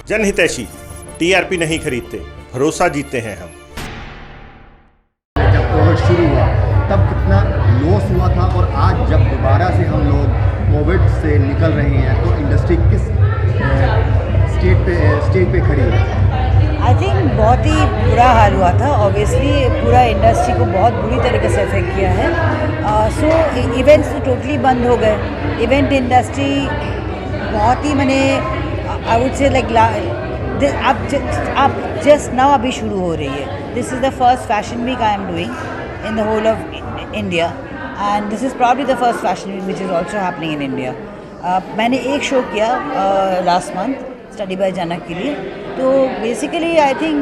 जनहितैषी, TRP नहीं खरीदते, भरोसा जीतते हैं हम। जब कोविड शुरू हुआ तब कितना लॉस हुआ था, और आज जब दोबारा से हम लोग कोविड से निकल रहे हैं तो इंडस्ट्री किस स्टेज पे खड़ी है? आई थिंक बहुत ही बुरा हाल हुआ था। ऑब्वियसली पूरा इंडस्ट्री को बहुत बुरी तरीके से अफेक्ट किया है। सो इवेंट्स तो टोटली बंद हो गए। इवेंट इंडस्ट्री बहुत ही मैंने आई वुड से लाइक अब जस्ट नाउ अभी शुरू हो रही है। This is the first fashion week I am doing in the whole of India, and this is probably the first fashion week which is also happening in India. मैंने एक show किया last month study by Janak के लिए। तो basically I think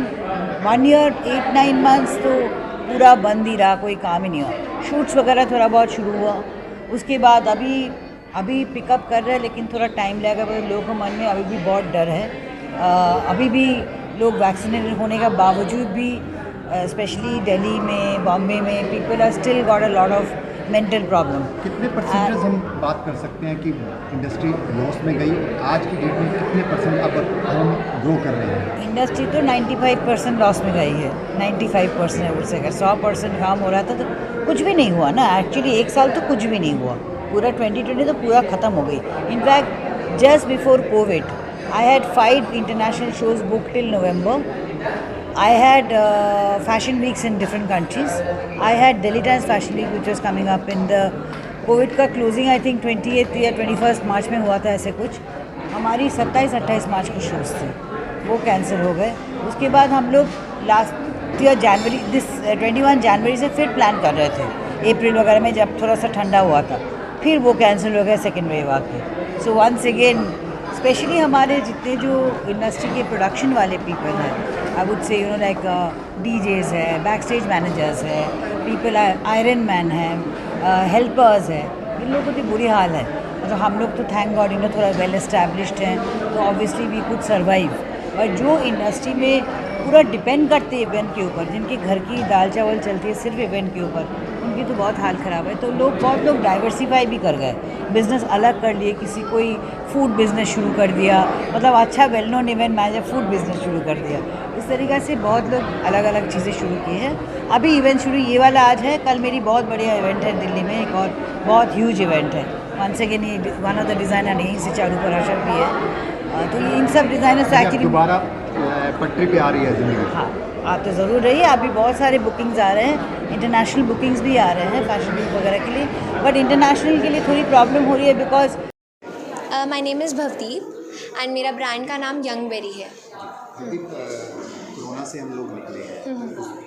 1 year 8-9 months तो पूरा बंद ही रहा, कोई काम ही नहीं हुआ। शूट्स वगैरह थोड़ा बहुत शुरू हुआ, उसके बाद अभी पिकअप कर रहे हैं, लेकिन थोड़ा टाइम लगेगा। लोगों के मन में अभी भी बहुत डर है। अभी भी लोग वैक्सीनेटेड होने के बावजूद भी स्पेशली दिल्ली में, बॉम्बे में, people are still got a lot of mental problem. कितने परसेंटेज हम बात कर सकते हैं कि इंडस्ट्री लॉस में गई? आज की डेट में कितने परसेंट अब हम ग्रो कर रहे हैं? इंडस्ट्री तो 95% लॉस में गई है। 95% है उससे। अगर 100% काम हो रहा था तो कुछ भी नहीं हुआ ना। एक्चुअली एक साल तो कुछ भी नहीं हुआ। पूरा 2020 तो पूरा ख़त्म हो गई। In fact just before Covid I had 5 international shows book till November. I had fashion weeks in different countries. I had Delhi Times Fashion Week which was coming up in the COVID का closing I think 28th या 21st मार्च में हुआ था ऐसे कुछ। हमारी 27-28 मार्च को shows थे, वो कैंसिल हो गए। उसके बाद हम लोग लास्ट ईयर जनवरी 21 जनवरी से फिर प्लान कर रहे थे, अप्रैल वगैरह में जब थोड़ा सा ठंडा हुआ था, फिर वो कैंसिल हो गया सेकेंड वेव आके। सो वंस अगेन स्पेशली हमारे जितने जो इंडस्ट्री के प्रोडक्शन वाले पीपल हैं, आई वुड से लाइक डीजेस है, बैक स्टेज मैनेजर्स है, पीपल आयरन मैन है, हेल्पर्स है, इन लोगों की बुरी हाल है। मतलब हम लोग तो थैंक गॉड थोड़ा वेल एस्टैब्लिश्ड हैं, तो ऑब्वियसली वी कुड सर्वाइव। और जो इंडस्ट्री में पूरा डिपेंड करते हैं इवेंट के ऊपर, जिनके घर की दाल चावल चलती है सिर्फ इवेंट के ऊपर, उनकी तो बहुत हाल ख़राब है। तो बहुत लोग डाइवर्सिफाई भी कर गए, बिज़नेस अलग कर लिए। किसी कोई फूड बिज़नेस शुरू कर दिया, मतलब अच्छा well known event manager food business शुरू कर दिया। इस तरीक़े से बहुत लोग अलग अलग चीज़ें शुरू की हैं। अभी इवेंट शुरू ये वाला आज है, कल मेरी बहुत बढ़िया इवेंट है दिल्ली में, एक और बहुत ह्यूज इवेंट है। वंस अगेन ये वन ऑफ द डिज़ाइनर यहीं से चारू पराशर भी है। तो ये इन सब डिज़ाइनर्स एक्चुअली दोबारा पटरी पे आ रही है ज़िंदगी। हाँ, आप तो ज़रूर रहिए। अभी बहुत सारे बुकिंग्स आ रहे हैं, इंटरनेशनल बुकिंग्स भी आ रहे हैं फैशन वीक वगैरह के लिए, बट इंटरनेशनल के लिए थोड़ी प्रॉब्लम हो रही है because my name is Bhavdeep and मेरा ब्रांड का नाम यंग बेरी है। कोरोना से हम लोग निकले हैं,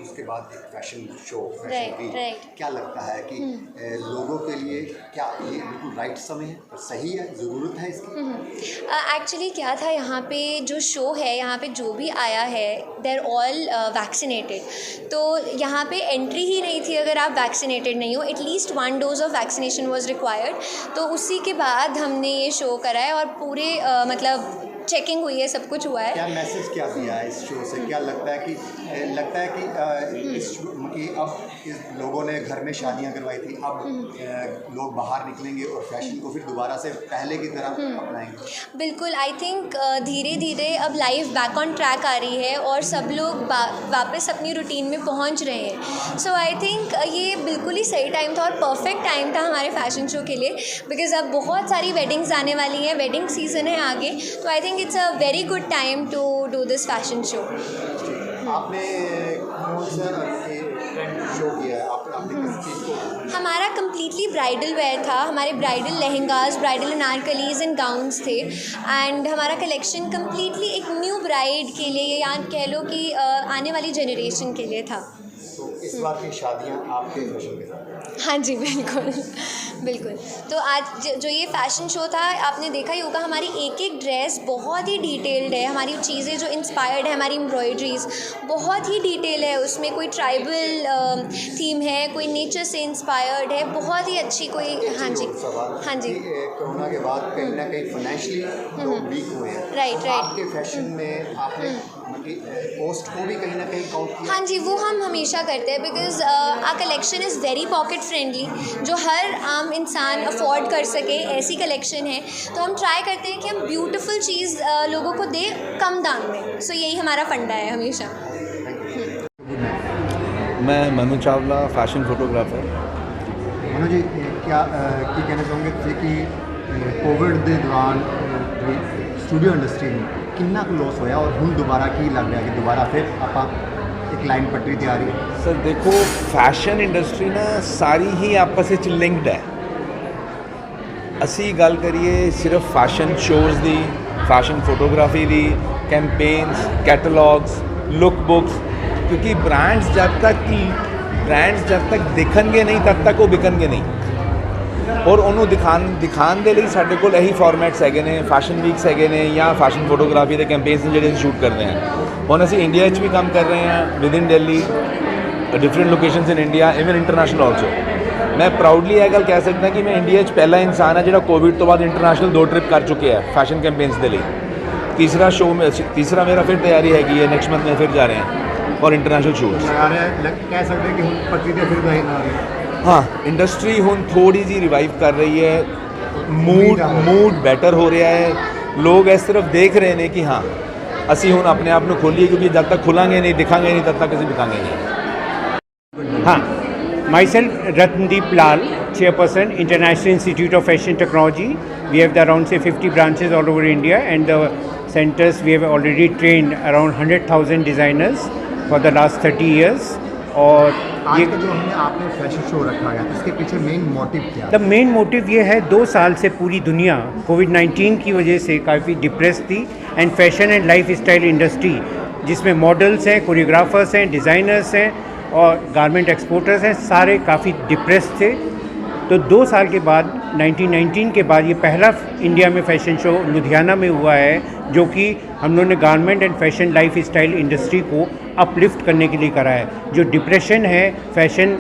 उसके बाद एक फैशन शो, फैशन वीक, क्या लगता है कि लोगों के लिए क्या ये बिल्कुल राइट समय है, सही है, ज़रूरत है इसकी? एक्चुअली क्या था, यहाँ पे जो शो है, यहाँ पे जो भी आया है दे आर ऑल वैक्सीनेटेड। तो यहाँ पे एंट्री ही नहीं थी अगर आप वैक्सीनेटेड नहीं हो। At least 1 dose of vaccination was required. तो उसी के बाद हमने ये शो करा है और पूरे मतलब चेकिंग हुई है, सब कुछ हुआ है। क्या मैसेज क्या दिया है इस शो से? क्या लगता है कि अब इस लोगों ने घर में शादियां करवाई थी, अब लोग बाहर निकलेंगे और फैशन को फिर दोबारा से पहले की तरह अपनाएंगे? बिल्कुल, आई थिंक धीरे धीरे अब लाइफ बैक ऑन ट्रैक आ रही है और सब लोग वापस अपनी रूटीन में पहुंच रहे हैं। सो आई थिंक ये बिल्कुल ही सही टाइम था और परफेक्ट टाइम था हमारे फैशन शो के लिए, बिकॉज अब बहुत सारी वेडिंग्स आने वाली हैं, वेडिंग सीजन है आगे। तो I think it's a very good time to do this fashion show. आपने कौन सा ट्रेंड शो किया है? आपने किस चीज़ को? हमारा कम्प्लीटली ब्राइडल वेयर था। हमारे bridal lehengas, bridal anarkalis and gowns थे, एंड हमारा कलेक्शन कम्प्लीटली एक न्यू ब्राइड के लिए, या कह लो कि आने वाली जनरेशन के लिए था। तो इस बार की शादियाँ आपके फैशन के साथ? हाँ जी, बिल्कुल बिल्कुल। तो आज जो ये फ़ैशन शो था, आपने देखा ही होगा, हमारी एक एक ड्रेस बहुत ही डिटेल्ड है। हमारी चीज़ें जो इंस्पायर्ड है, हमारी एम्ब्रॉयड्रीज़ बहुत ही डिटेल है उसमें। कोई ट्राइबल थीम है, कोई नेचर से इंस्पायर्ड है, बहुत ही अच्छी कोई। हाँ जी, हाँ जी। कोरोना के बाद कहीं ना कहीं फाइनेंशियली लोग वीक हुए हैं। राइट। आपके फैशन में आपने कॉस्ट को भी कहीं ना कहीं काउंट किया? हाँ जी, वो हम हमेशा करते हैं because our collection is very pocket friendly, जो हर आम इंसान अफोर्ड कर सके ऐसी कलेक्शन है। तो हम ट्राई करते हैं कि हम ब्यूटीफुल चीज़ लोगों को दें कम दाम में। सो यही हमारा फंडा है हमेशा। मैं मनु चावला, फैशन फोटोग्राफर। मनोज जी क्या की कहना चाहोगे ਤੁਸੀਂ ਕਿ ਕੋਵਿਡ ਦੇ ਦੌਰਾਨ ਸਟੂਡੀਓ ਇੰਡਸਟਰੀ ਨੂੰ ਕਿੰਨਾ ਕੁ ਲੋਸ ਹੋਇਆ ਔਰ ਹੁਣ ਦੁਬਾਰਾ ਕੀ ਲੱਗ ਰਿਹਾ ਕਿ ਦੁਬਾਰਾ ਫਿਰ ਆਪਾਂ ਇੱਕ ਲਾਈਨ ਪੱਟਰੀ ਤੇ ਆ ਰਹੀ ਹੈ? सर देखो, फैशन इंडस्ट्री ना सारी ही आपस ਵਿੱਚ ਲਿੰਕਡ ਹੈ। ਅਸੀਂ ਗੱਲ ਕਰੀਏ ਸਿਰਫ ਫੈਸ਼ਨ ਸ਼ੋਜ਼ ਦੀ, फैशन फोटोग्राफी ਦੀ, कैंपेन्स, कैटलॉग्स, लुक बुक्स, क्योंकि ब्रांड्स जब तक दिखणगे नहीं तब तक वो बिकणगे नहीं। और ਉਹਨੂੰ ਦਿਖਾਉਣ ਦੇ ਲਈ ਸਾਡੇ ਕੋਲ ਇਹੀ ਫਾਰਮੈਟਸ ਹੈਗੇ ਨੇ, ਫੈਸ਼ਨ ਵੀਕਸ ਹੈਗੇ ਨੇ ਜਾਂ ਫੈਸ਼ਨ ਫੋਟੋਗ੍ਰਾਫੀ ਦੇ ਕੈਂਪੇਨਸ ਨੇ ਜਿਹੜੇ ਅਸੀਂ ਸ਼ੂਟ ਕਰਦੇ ਹਾਂ। ਹੁਣ ਅਸੀਂ ਇੰਡੀਆ 'ਚ ਵੀ ਕੰਮ ਕਰ ਰਹੇ ਹਾਂ, with in Delhi, different locations in India, even international also. ਮੈਂ ਪ੍ਰਾਊਡਲੀ ਇਹ ਗੱਲ ਕਹਿ ਸਕਦਾ ਕਿ ਮੈਂ ਇੰਡੀਆ 'ਚ ਪਹਿਲਾ ਇਨਸਾਨ ਹਾਂ ਜਿਹੜਾ ਕੋਵਿਡ ਤੋਂ ਬਾਅਦ ਇੰਟਰਨੈਸ਼ਨਲ 2 ਟ੍ਰਿਪ ਕਰ ਚੁੱਕਿਆ ਹੈ ਫੈਸ਼ਨ ਕੈਂਪੇਨਸ ਦੇ ਲਈ। ਤੀਸਰਾ ਮੇਰਾ ਫਿਰ ਤਿਆਰੀ ਹੈਗੀ ਹੈ, ਨੈਕਸਟ ਮੰਥ ਮੈਂ ਫਿਰ ਜਾ ਰਹੇ ਹਾਂ ਫॉर ਇੰਟਰਨੈਸ਼ਨਲ ਸ਼ੂਟਸ। ਕਹਿ ਸਕਦੇ ਕਿ ਹੁਣ ਪੱਟਰੀ ਤੇ ਫਿਰ ਗਏ ਨਾ हाँ, इंडस्ट्री हुन थोड़ी जी रिवाइव कर रही है, मूड बेटर हो रहा है। लोग इस तरफ देख रहे हैं कि हाँ असी हुन अपने आप को खोलिए, क्योंकि जब तक खुलांगे नहीं, दिखांगे नहीं, तब तक असी दिखांगे नहीं। हाँ, myself Ratndeep Lal, Chairperson, International Institute of Fashion Technology. We have around 50 branches all over India, and the centers we have already trained around 100,000 designers for the last 30 years. और आज का जो हमने आपने फैशन शो रखा है इसके पीछे मेन मोटिव क्या? द मेन मोटिव ये है, 2 साल से पूरी दुनिया कोविड-19 की वजह से काफ़ी डिप्रेस थी, and fashion and lifestyle industry जिसमें मॉडल्स हैं, कोरियोग्राफर्स हैं, डिज़ाइनर्स हैं और गारमेंट एक्सपोर्टर्स हैं, सारे काफ़ी डिप्रेस थे। तो 2 साल के बाद 1919 के बाद ये पहला इंडिया में फ़ैशन शो लुधियाना में हुआ है, जो कि हम लोगों ने garment and fashion life style industry को अपलिफ्ट करने के लिए करा है। जो डिप्रेशन है फैशन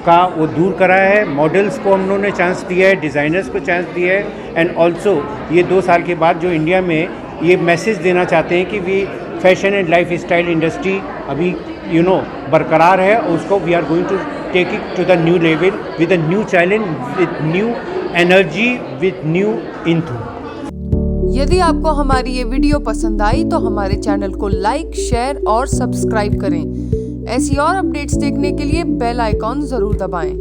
का वो दूर करा है, मॉडल्स को हम लोगों ने चांस दिया है, डिज़ाइनर्स को चांस दिया है, एंड ऑल्सो ये 2 साल के बाद जो इंडिया में ये मैसेज देना चाहते हैं कि we fashion and lifestyle industry अभी बरकरार है, और उसको we are going to take it to the new level with a new challenge, with new energy, with new enthu. यदि आपको हमारी ये वीडियो पसंद आई तो हमारे चैनल को लाइक, शेयर और सब्सक्राइब करें। ऐसी और अपडेट्स देखने के लिए बेल आइकॉन ज़रूर दबाएं।